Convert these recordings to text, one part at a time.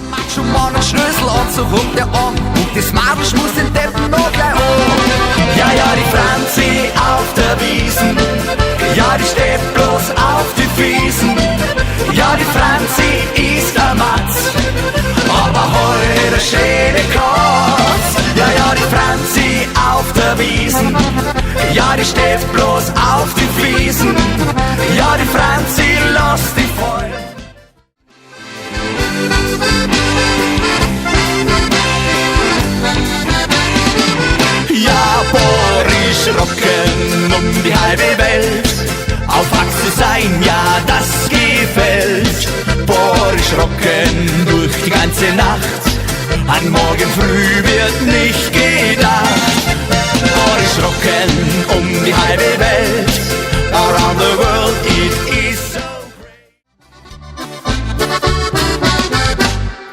der Macho-Mann einen Schlüssel und so ruft er an. Und das Marsch muss den Deppen noch gleich an. Ja, die Franzi auf der Wiesen, ja, die steht bloß auf die Wiesen. Ja, die Franzi ist ein Matz, aber heute eine schöne Katz. Ja, die Franzi auf der Wiesen, ja, die steht bloß auf die Wiesen. Ja, die Franzi, lass dich fallen. Ja, Boris rocken um die halbe Welt. Auf Achse sein, ja, das gefällt. Boris rocken durch die ganze Nacht. An morgen früh wird nicht gedacht. Boris rocken um die halbe Welt. Around the world it is so great.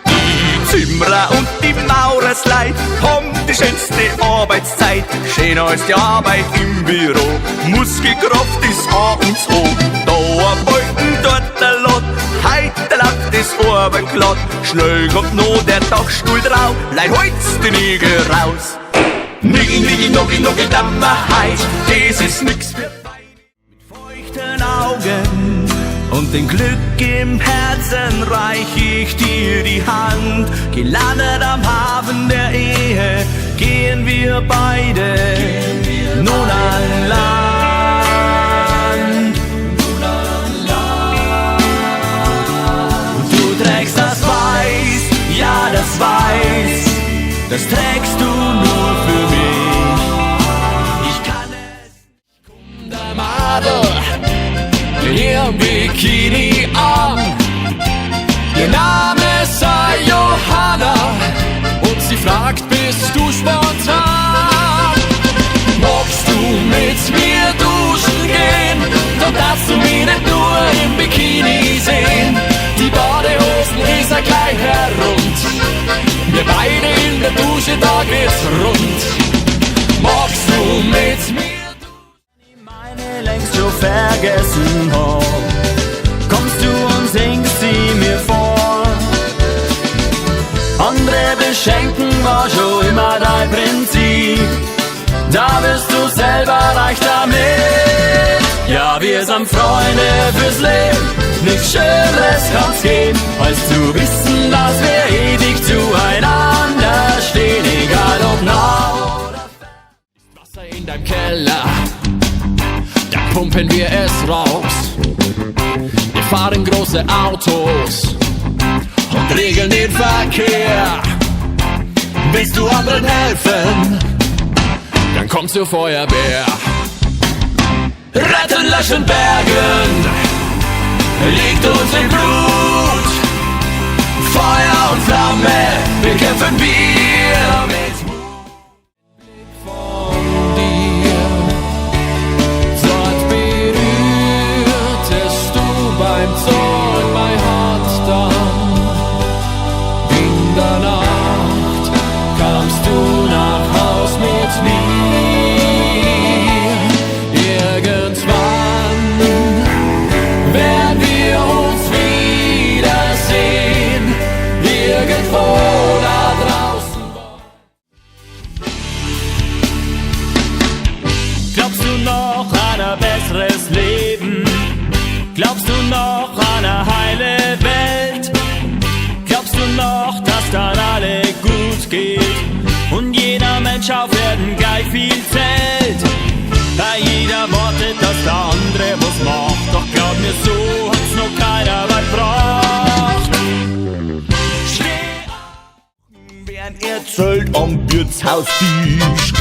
Die Zimmerer und die Maurersleid haben die schönste Arbeitszeit. Schöner als die Arbeit im Büro. Muskelkraft ist A und O. Da ein Balken, dort ein Lot. Heute lacht das Arbeitglatt. Schnell kommt noch der Dachstuhl drauf. Leid holt's die Nägel raus. Niggi, niggi, noggi, noggi, Dammerheit. Das ist nix für feuchten Augen und den Glück im Herzen reich ich dir die Hand. Gelandet am Hafen der Ehe gehen wir beide nun an Land. Du trägst das Weiß, ja das Weiß, das trägst du nur für mich. Ich kann es nicht, komm der Madel hier im Bikini an. Ihr Name sei Johanna und sie fragt, bist du spontan? Magst du mit mir duschen gehen? Doch darfst du mich nicht nur im Bikini sehen. Die Badehosen ist ja gleich herund. Wir beide in der Dusche, da geht's rund. Magst du mit mir duschen? Meine längst schon vergessen hab. Kommst du und singst sie mir vor. Andere beschenken war schon immer dein Prinzip. Da bist du selber reich damit. Ja, wir sind Freunde fürs Leben. Nichts Schöneres kann's geben, als zu wissen, dass wir ewig zueinander stehen. Egal ob nah oder fern. Wasser in deinem Keller, da pumpen wir es raus. Wir fahren große Autos und regeln den Verkehr. Willst du anderen helfen? Dann komm zur Feuerwehr. Retten, löschen, bergen liegt uns im Blut. Feuer und Flamme bekämpfen wir mit Mut. Blick von dir, dort berührtest du beim Zorn mein Herz dann. In der Nacht kamst du nach Haus mit mir. Irgendwann werden wir uns wiedersehen, irgendwo da draußen. Glaubst du noch an ein besseres Leben? Glaubst du noch an eine heile Welt? Glaubst du noch, dass dann alle gut geht und jeder Mensch auf Erden gleich viel zählt? Bei jeder wartet, dass der andere was macht. Doch glaub mir, so hat's noch keiner weit gebracht. Steh auf, werden erzählt am Wirtshaustisch.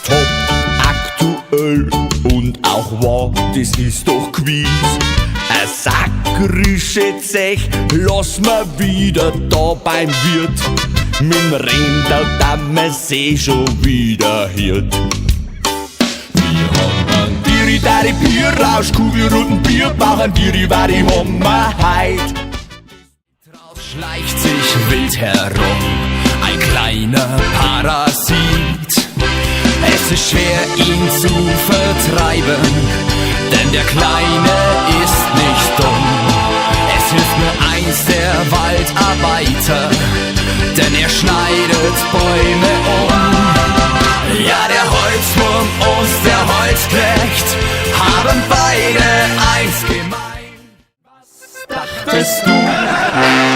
Top, aktuell und auch wahr, das ist doch Quiz. Ein sakrische Zech, lass mal wieder da beim Wirt. Mit'm Rinder, da man seh schon wieder hirt. Die Bierrausch, Kugelrunden, Bierbauch, ein Bieri war die Hommerheit. Drauf schleicht sich wild herum ein kleiner Parasit. Es ist schwer, ihn zu vertreiben, denn der Kleine ist nicht dumm. Es hilft nur einst der Waldarbeiter, denn er schneidet Bäume um. Ja, der Holzwurm und der Holzknecht haben beide eins gemein. Was dachtest du?